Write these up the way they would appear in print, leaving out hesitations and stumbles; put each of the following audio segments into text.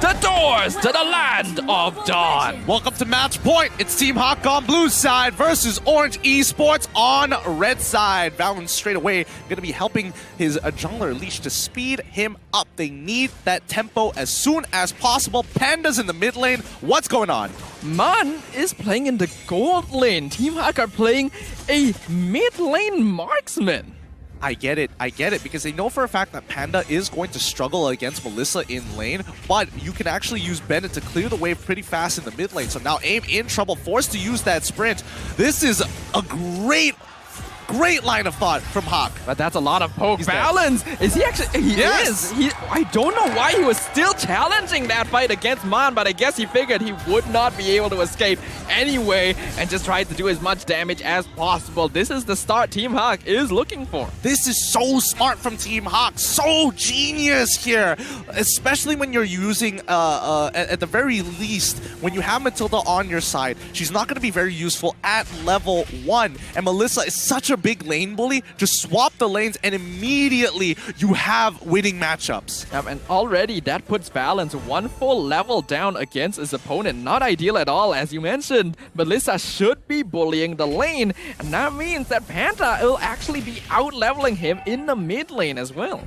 the doors to the land of dawn. Welcome to match point. It's Team HAQ on blue side versus Orange Esports on red side. Valens straight away going to be helping his jungler Leash to speed him up. They need that tempo as soon as possible. Panda's in the mid lane. What's going on? Man is playing in the gold lane. Team HAQ are playing a mid lane marksman. I get it, because they know for a fact that Panda is going to struggle against Melissa in lane, but you can actually use Bennett to clear the wave pretty fast in the mid lane. So now AIM in trouble, forced to use that sprint. This is a great line of thought from HAQ. But that's a lot of poke. He's Valens, is he actually? He Yes. is. I don't know why he was still challenging that fight against Man, but I guess he figured he would not be able to escape anyway and just tried to do as much damage as possible. This is the start Team HAQ is looking for. This is so smart from Team HAQ. So genius here. Especially when you're using, at the very least, when you have Matilda on your side, she's not going to be very useful at level 1. And Melissa is such a big lane bully. Just swap the lanes and immediately you have winning matchups. And already that puts Valens one full level down against his opponent. Not ideal at all, as you mentioned. Melissa should be bullying the lane, and that means that Panda will actually be out-leveling him in the mid lane as well.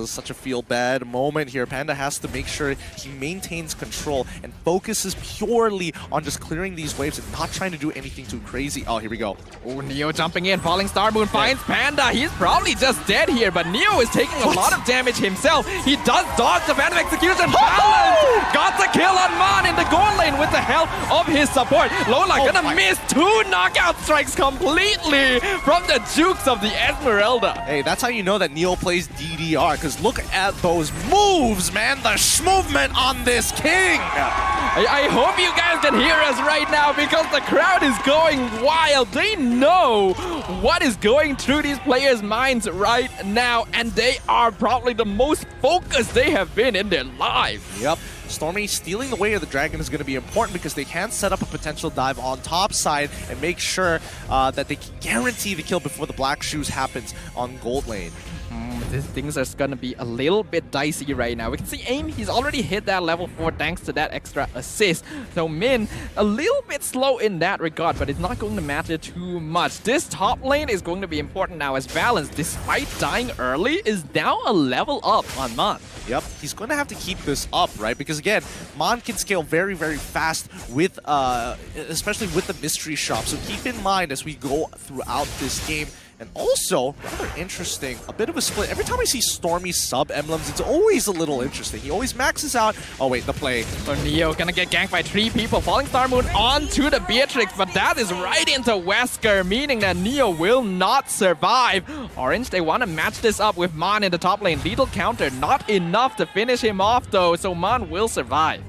Such a feel-bad moment here. Panda has to make sure he maintains control and focuses purely on just clearing these waves and not trying to do anything too crazy. Oh, here we go. Oh, Neo jumping in, falling Star Moon finds Panda. He's probably just dead here, but Neo is taking a lot of damage himself. He does dodge the Phantom Execution. Valens got the kill on Man in the gold lane with the help of his support. Lola gonna miss 2 knockout strikes completely from the jukes of the Esmeralda. Hey, that's how you know that Neo plays DDR, because look at those moves, man. The movement on this king. I hope you guys can hear us right now, because the crowd is going wild. They know what is going through these players' minds right now, and they are probably the most focused they have been in their lives. Yep. Stormy stealing the way of the dragon is going to be important, because they can set up a potential dive on top side and make sure that they can guarantee the kill before the black shoes happens on gold lane. Things are going to be a little bit dicey right now. We can see AIM, he's already hit that level 4 thanks to that extra assist. So Min, a little bit slow in that regard, but it's not going to matter too much. This top lane is going to be important now, as Valens, despite dying early, is now a level up on Man. Yep, he's going to have to keep this up, right? Because again, Mon can scale very, very fast with, especially with the mystery shop. So keep in mind as we go throughout this game. And also, rather interesting, a bit of a split. Every time I see Stormy sub-emblems, it's always a little interesting. He always maxes out. Oh wait, the play. So Neo gonna get ganked by 3 people. Falling Star Moon onto the Beatrix, but that is right into Wesker, meaning that Neo will not survive. Orange, they want to match this up with Man in the top lane. Lethal counter, not enough to finish him off though, so Man will survive.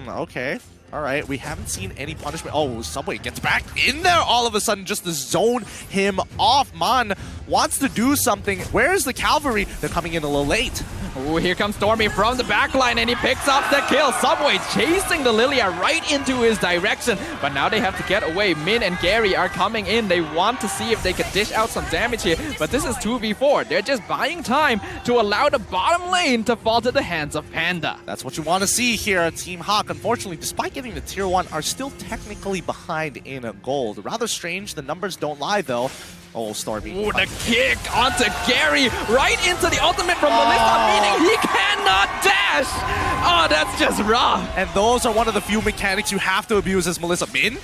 Okay. All right, we haven't seen any punishment. Oh, Subway gets back in there all of a sudden just to zone him off. Man wants to do something. Where's the cavalry? They're coming in a little late. Oh, here comes Stormy from the backline, and he picks up the kill. Subway chasing the Lilia right into his direction, but now they have to get away. Min and Gary are coming in. They want to see if they can dish out some damage here, but this is 2v4. They're just buying time to allow the bottom lane to fall to the hands of Panda. That's what you want to see here. Team HAQ, unfortunately, despite getting the tier 1, are still technically behind in a gold. Rather strange. The numbers don't lie, though. Oh, Stormy. Ooh, the kick onto Gary, right into the ultimate from Melissa, meaning he cannot dash. Oh, that's just rough. And those are one of the few mechanics you have to abuse as Melissa. Min,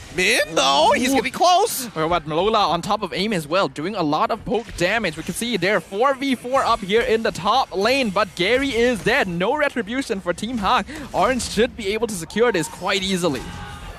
though, he's getting close. But Lola on top of AIM as well, doing a lot of poke damage. We can see they're 4v4 up here in the top lane, but Gary is dead. No retribution for Team HAQ. Orange should be able to secure this quite easily.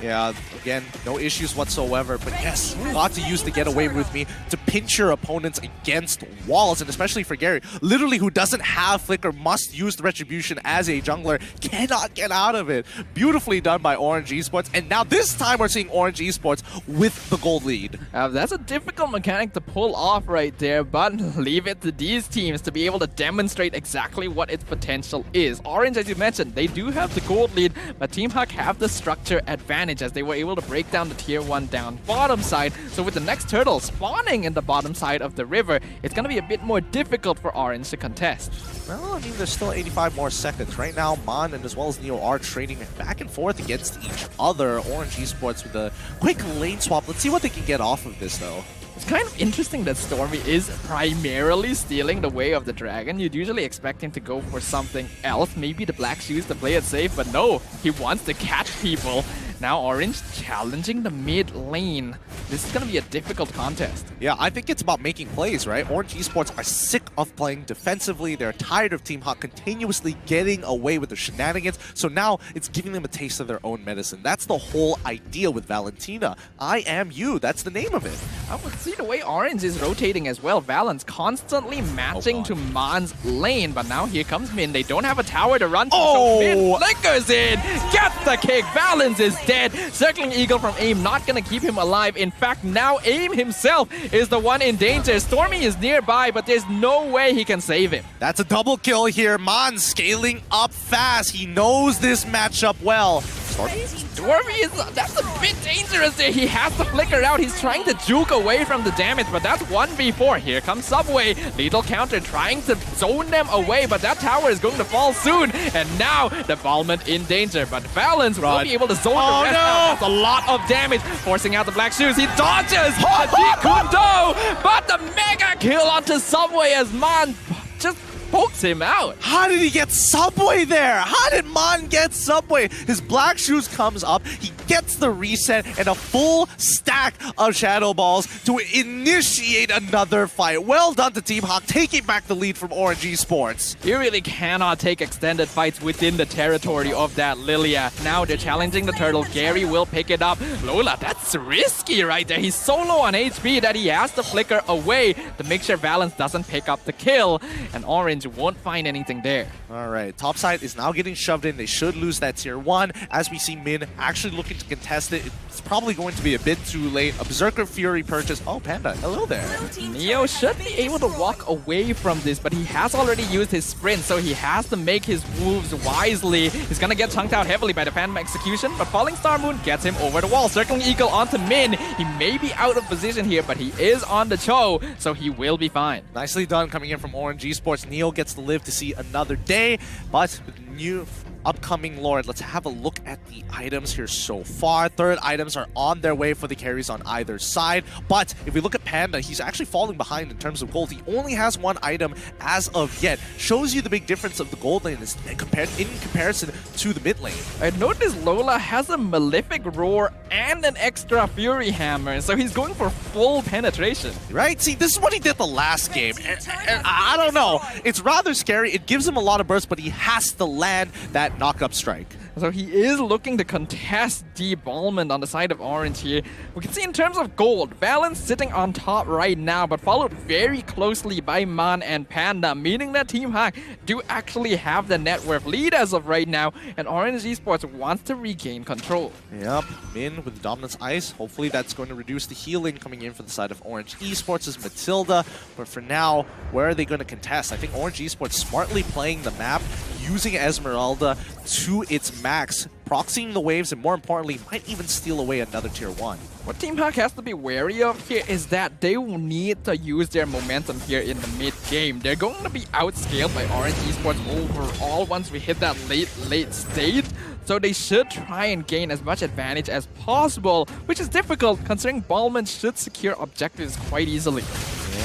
Yeah, again, no issues whatsoever. But yes, got to use the get away with me to pinch your opponents against walls, and especially for Gary, literally who doesn't have Flicker, must use the Retribution as a jungler, cannot get out of it. Beautifully done by Orange Esports, and now this time we're seeing Orange Esports with the gold lead. That's a difficult mechanic to pull off right there, but leave it to these teams to be able to demonstrate exactly what its potential is. Orange, as you mentioned, they do have the gold lead, but Team HAQ have the structure advantage. advantage as they were able to break down the tier 1 down bottom side. So with the next turtle spawning in the bottom side of the river, it's going to be a bit more difficult for Orange to contest. Well, I mean, there's still 85 more seconds. Right now, Mon and as well as Neo are trading back and forth against each other. Orange Esports with a quick lane swap. Let's see what they can get off of this, though. It's kind of interesting that Stormy is primarily stealing the way of the dragon. You'd usually expect him to go for something else, maybe the black shoes to play it safe, but no, he wants to catch people. Now Orange challenging the mid lane. This is going to be a difficult contest. Yeah, I think it's about making plays, right? Orange Esports are sick of playing defensively. They're tired of Team HAQ continuously getting away with their shenanigans. So now it's giving them a taste of their own medicine. That's the whole idea with Valentina. I am you. That's the name of it. I would see the way Orange is rotating as well. Valens constantly matching to Mon's lane. But now here comes Min. They don't have a tower to run to. So Min flickers in. Gets the kick. Valens is dead. Circling Eagle from AIM not going to keep him alive. In fact, now AIM himself is the one in danger. Stormy is nearby, but there's no way he can save him. That's a double kill here. Mon scaling up fast. He knows this matchup well. Stormy is, that's a bit dangerous there. He has to flicker out. He's trying to juke away from the damage, but that's 1v4. Here comes Subway. Lethal counter trying to zone them away, but that tower is going to fall soon. And now the Balmond in danger, but Valens will be able to zone the rest out. That's a lot of damage, forcing out the black shoes. He dodges the Jikundo, but the mega kill onto Subway as Mon just pokes him out. How did he get Subway there? How did Mon get Subway? His black shoes comes up, he gets the reset and a full stack of Shadow Balls to initiate another fight. Well done to Team HAQ, taking back the lead from Orange Esports. You really cannot take extended fights within the territory of that Lilia. Now they're challenging the turtle. Gary will pick it up. Lola, that's risky right there. He's so low on HP that he has to flicker away to make sure Valens doesn't pick up the kill. And Orange won't find anything there. Alright, topside is now getting shoved in. They should lose that tier 1. As we see Min actually looking to contest it, it's probably going to be a bit too late. A Berserker Fury purchase. Oh, Panda, hello there. Neo should be able to walk away from this, but he has already used his sprint, so he has to make his moves wisely. He's gonna get chunked out heavily by the Phantom Execution, but Falling Star Moon gets him over the wall. Circling Eagle onto Min. He may be out of position here, but he is on the Cho, so he will be fine. Nicely done coming in from Orange Esports. Neo gets to live to see another day, but with new upcoming Lord, let's have a look at the items here so far. Third items are on their way for the carries on either side, but if we look at Panda, he's actually falling behind in terms of gold. He only has one item as of yet. Shows you the big difference of the gold lane in comparison to the mid lane. I noticed Lola has a Malefic Roar and an extra Fury Hammer, so he's going for full penetration. Right? See, this is what he did the last game. And I don't know. It's rather scary. It gives him a lot of burst, but he has to land that knock-up strike. So he is looking to contest Balmond on the side of Orange here. We can see in terms of gold, Valens sitting on top right now, but followed very closely by Mon and Panda, meaning that Team HAQ do actually have the net worth lead as of right now, and Orange Esports wants to regain control. Yep, Min with the Dominance Ice. Hopefully that's going to reduce the healing coming in for the side of Orange Esports is Matilda, but for now, where are they going to contest? I think Orange Esports smartly playing the map, using Esmeralda to its max, proxying the waves, and more importantly, might even steal away another tier 1. What Team HAQ has to be wary of here is that they will need to use their momentum here in the mid-game. They're going to be outscaled by Orange Esports overall once we hit that late stage. So they should try and gain as much advantage as possible, which is difficult considering Balmond should secure objectives quite easily.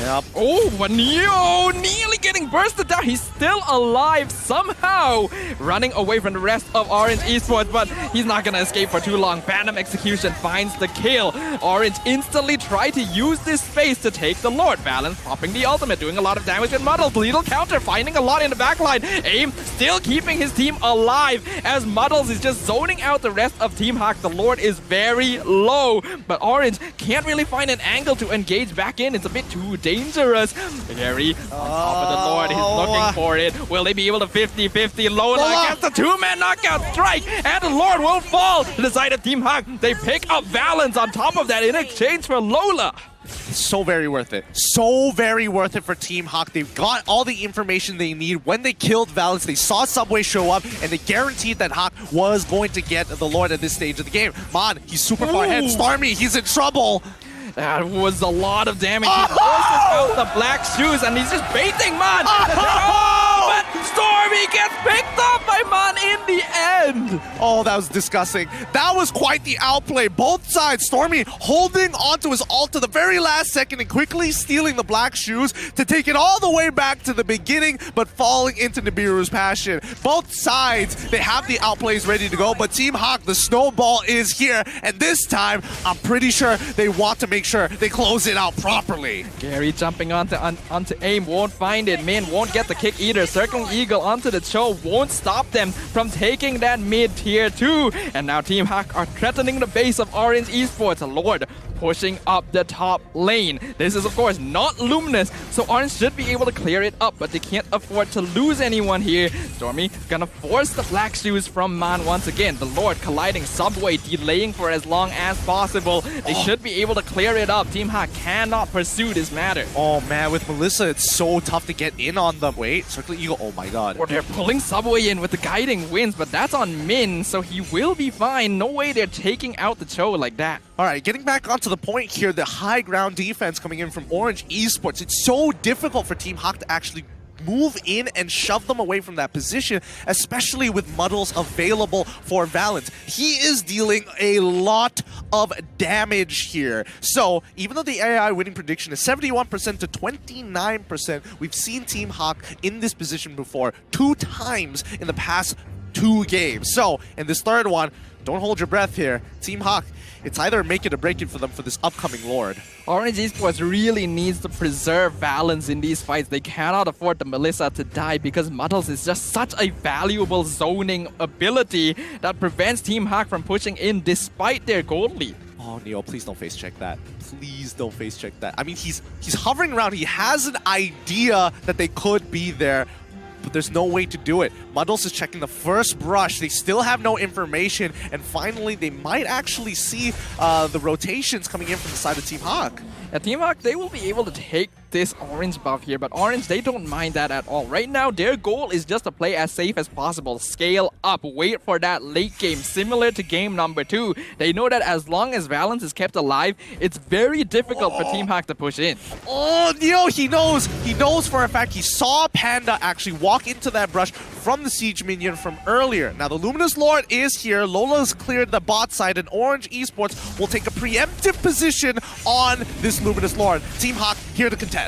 Yep. Oh, but Neo nearly getting bursted down. He's still alive somehow, running away from the rest of Orange Esports, but he's not gonna escape for too long. Phantom Execution finds the kill. Orange instantly try to use this space to take the Lord. Valens popping the ultimate, doing a lot of damage with Muddles. Lethal counter, finding a lot in the backline. AIM still keeping his team alive as Muddles is just zoning out the rest of Team HAQ. The Lord is very low, but Orange can't really find an angle to engage back in. It's a bit too dangerous. Gary on top of Lord, he's looking for it. Will they be able to 50-50? Lola gets the two-man knockout strike, and the Lord will fall to the side of Team HAQ. They pick up Valens on top of that in exchange for Lola. So very worth it. So very worth it for Team HAQ. They've got all the information they need. When they killed Valens, they saw Subway show up, and they guaranteed that HAQ was going to get the Lord at this stage of the game. Mon, he's super far ahead. Stormy, he's in trouble. That was a lot of damage. He forces out the black shoes, and he's just baiting Mon. But Stormy gets picked up by Mon in the end. Oh, that was disgusting. That was quite the outplay. Both sides, Stormy holding onto his ult to the very last second and quickly stealing the black shoes to take it all the way back to the beginning, but falling into Nibiru's passion. Both sides, they have the outplays ready to go, but Team HAQ, the snowball is here, and this time, I'm pretty sure they want to make sure they close it out properly. Gary jumping onto aim, won't find it. Min won't get the kick either. Circling Eagle onto the Cho won't stop them from taking that mid tier 2. And now Team HAQ are threatening the base of Orange Esports. Lord pushing up the top lane. This is of course not Luminous, so Orange should be able to clear it up, but they can't afford to lose anyone here. Stormy gonna force the black shoes from Man once again. The Lord colliding Subway, delaying for as long as possible. They should be able to clear it up. Team HAQ cannot pursue this matter. Oh man, with Melissa, it's so tough to get in on them. Wait, Circle Eagle, oh my god. Or they're pulling Subway in with the guiding winds, but that's on Min, so he will be fine. No way they're taking out the Cho like that. Alright, getting back onto the point here, the high ground defense coming in from Orange Esports. It's so difficult for Team HAQ to actually move in and shove them away from that position, especially with Muddles available for Valens. He is dealing a lot of damage here. So, even though the AI winning prediction is 71% to 29%, we've seen Team HAQ in this position before 2 times in the past 2 games. So, in this third one, don't hold your breath here. Team HAQ, it's either make it or break it for them for this upcoming Lord. Orange Esports really needs to preserve balance in these fights. They cannot afford the Melissa to die because Muddles is just such a valuable zoning ability that prevents Team HAQ from pushing in despite their gold lead. Oh, Neo, please don't face check that. Please don't face check that. I mean, he's hovering around. He has an idea that they could be there, but there's no way to do it. Muddles is checking the first brush. They still have no information, and finally they might actually see the rotations coming in from the side of Team HAQ. Yeah, Team HAQ, they will be able to take this orange buff here, but Orange, they don't mind that at all. Right now, their goal is just to play as safe as possible, scale up, wait for that late game, similar to game number 2. They know that as long as Valens is kept alive, it's very difficult for Team HAQ to push in. Oh, Neo, he knows. He knows for a fact. He saw Panda actually walk into that brush from the Siege minion from earlier. Now, the Luminous Lord is here. Lola's cleared the bot side, and Orange Esports will take a preemptive position on this Luminous Lord. Team HAQ here to contest.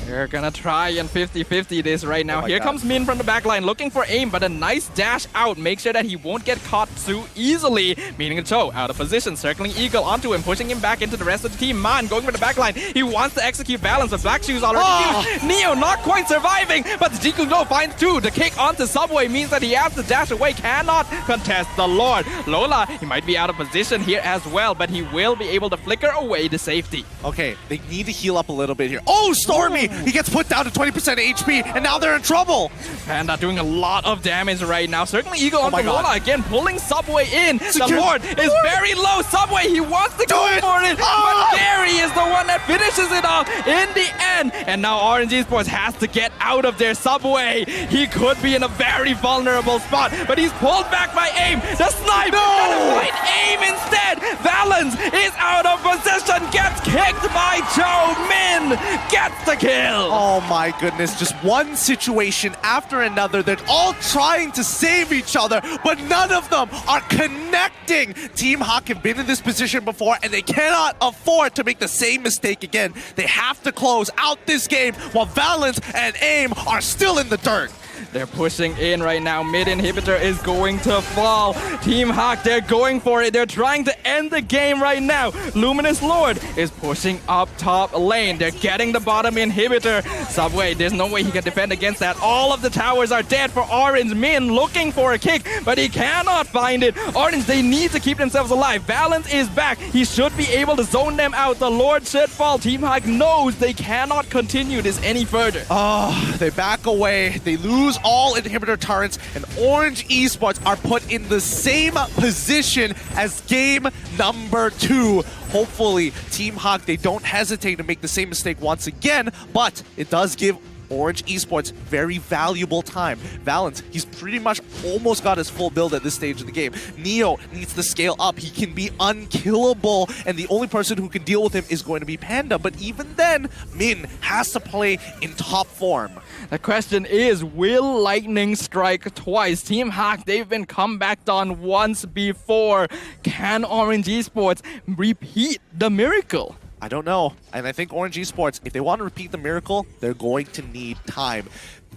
They're gonna try and 50-50 this right now. Here comes Min from the backline looking for aim, but a nice dash out. Make sure that he won't get caught too easily. Meaning Cho out of position, circling Eagle onto him, pushing him back into the rest of the team. Man going for the backline. He wants to execute Balance, but Black Shoes already used. Neo not quite surviving, but the Jiku No finds 2. The kick onto Subway means that he has to dash away, cannot contest the Lord. Lola, he might be out of position here as well, but he will be able to flicker away to safety. Okay, they need to heal up a little bit here. Oh, Stormy! He gets put down to 20% HP, and now they're in trouble. Panda doing a lot of damage right now. Circling Eagle onto Lola again, pulling Subway in. The Lord is very low. Subway, he wants to go for it, but Gary is the one that finishes it off in the end. And now Orange Esports has to get out of their Subway. He could be in a very vulnerable spot, but he's pulled back by aim. The snipe gonna fight aim instead. Valens is out of position, gets kicked by Joe. Min gets the kill. Oh my goodness, just one situation after another. They're all trying to save each other, but none of them are connecting. Team HAQ have been in this position before, and they cannot afford to make the same mistake again. They have to close out this game while Valens and AIM are still in the dirt. They're pushing in right now. Mid inhibitor is going to fall. Team HAQ, they're going for it. They're trying to end the game right now. Luminous Lord is pushing up top lane. They're getting the bottom inhibitor. Subway, there's no way he can defend against that. All of the towers are dead for Orange. Min looking for a kick, but he cannot find it. Orange, they need to keep themselves alive. Valence is back. He should be able to zone them out. The Lord should fall. Team HAQ knows they cannot continue this any further. Oh, they back away. They lose all inhibitor turrets, and Orange Esports are put in the same position as game number 2. Hopefully, Team HAQ, they don't hesitate to make the same mistake once again, but it does give Orange Esports very valuable time. Valence, he's pretty much almost got his full build at this stage of the game. Neo needs to scale up. He can be unkillable, and the only person who can deal with him is going to be Panda. But even then, Min has to play in top form. The question is, will Lightning strike twice? Team HAQ, they've been comebacked on once before. Can Orange Esports repeat the miracle? I don't know. And I think Orange Esports, if they want to repeat the miracle, they're going to need time.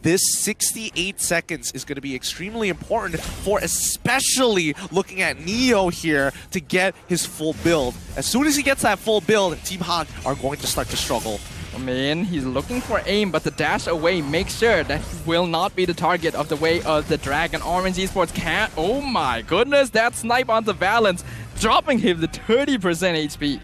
This 68 seconds is going to be extremely important for especially looking at Neo here to get his full build. As soon as he gets that full build, Team HAQ are going to start to struggle. I mean, he's looking for aim, but the dash away makes sure that he will not be the target of the way of the Dragon. Orange Esports can't. Oh my goodness, that snipe onto Valence, dropping him to 30% HP.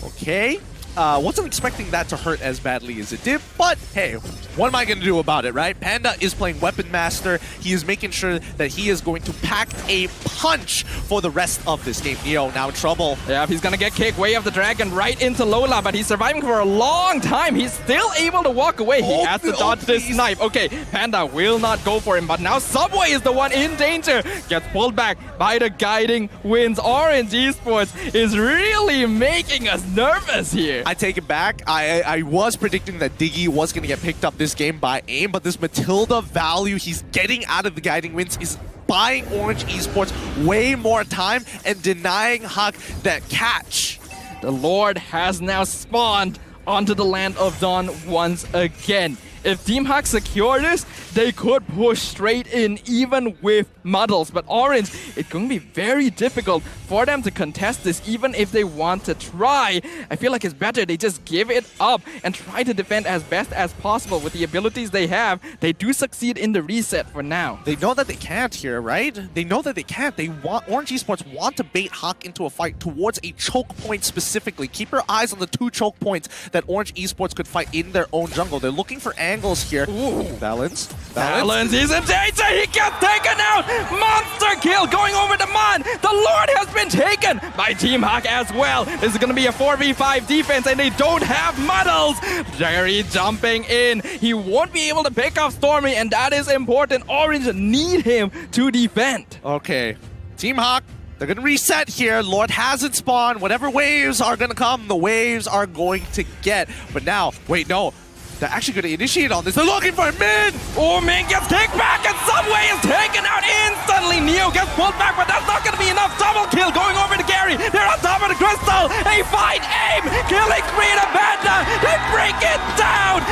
Okay, wasn't expecting that to hurt as badly as it did, but hey, what am I going to do about it, right? Panda is playing Weapon Master. He is making sure that he is going to pack a punch for the rest of this game. Neo now in trouble. Yeah, he's going to get kicked way of the Dragon right into Lola, but he's surviving for a long time. He's still able to walk away. He has to dodge this snipe. Okay, Panda will not go for him, but now Subway is the one in danger. Gets pulled back by the guiding winds. Orange Esports is really making us nervous here. I take it back. I was predicting that Diggy was going to get picked up this game by aim, but this Matilda value he's getting out of the guiding winds is buying Orange Esports way more time and denying HAQ that catch. The Lord has now spawned onto the Land of Dawn once again. If Team HAQ secure this, they could push straight in even with Muddles. But Orange, it's going to be very difficult for them to contest this even if they want to try. I feel like it's better they just give it up and try to defend as best as possible with the abilities they have. They do succeed in the reset for now. They know that they can't here, right? They know that they can't. Orange Esports want to bait HAQ into a fight towards a choke point specifically. Keep your eyes on the 2 choke points that Orange Esports could fight in their own jungle. They're looking for angles here. Ooh. Valence. Valence is in danger. He gets taken out. Monster kill going over to Mon. The Lord has been taken by Team HAQ as well. This is going to be a 4v5 defense, and they don't have Muddles. Jerry jumping in. He won't be able to pick off Stormy, and that is important. Orange need him to defend. Okay. Team HAQ, they're going to reset here. Lord hasn't spawned. Whatever waves are going to come, the waves are going to get. But now, wait, no. They're actually going to initiate on this. They're looking for Min! Oh, Min gets kicked back, and Subway is taken out instantly. Neo gets pulled back, but that's not going to be enough. Double kill going over to Gary. They're on top of the crystal. They find aim. Killing spree to Panda. They break it down.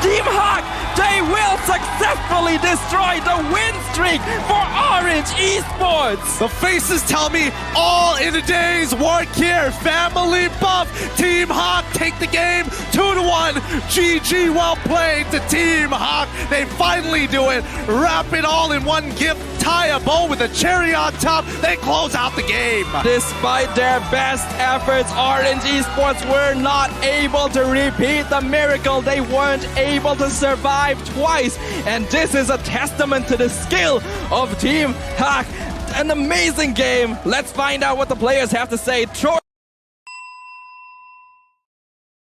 Team HAQ, they will successfully destroy the win streak for Orange Esports. The faces tell me all in a day's work here. Family buff. Team HAQ take the game 2-1. GG, well played to Team HAQ. They finally do it. Wrap it all in one gift. Tie a bow with a cherry on top. They close out the game. Despite their best efforts, Orange Esports were not able to repeat the miracle. They weren't able to survive twice. And this is a testament to the skill of Team HAQ. An amazing game. Let's find out what the players have to say.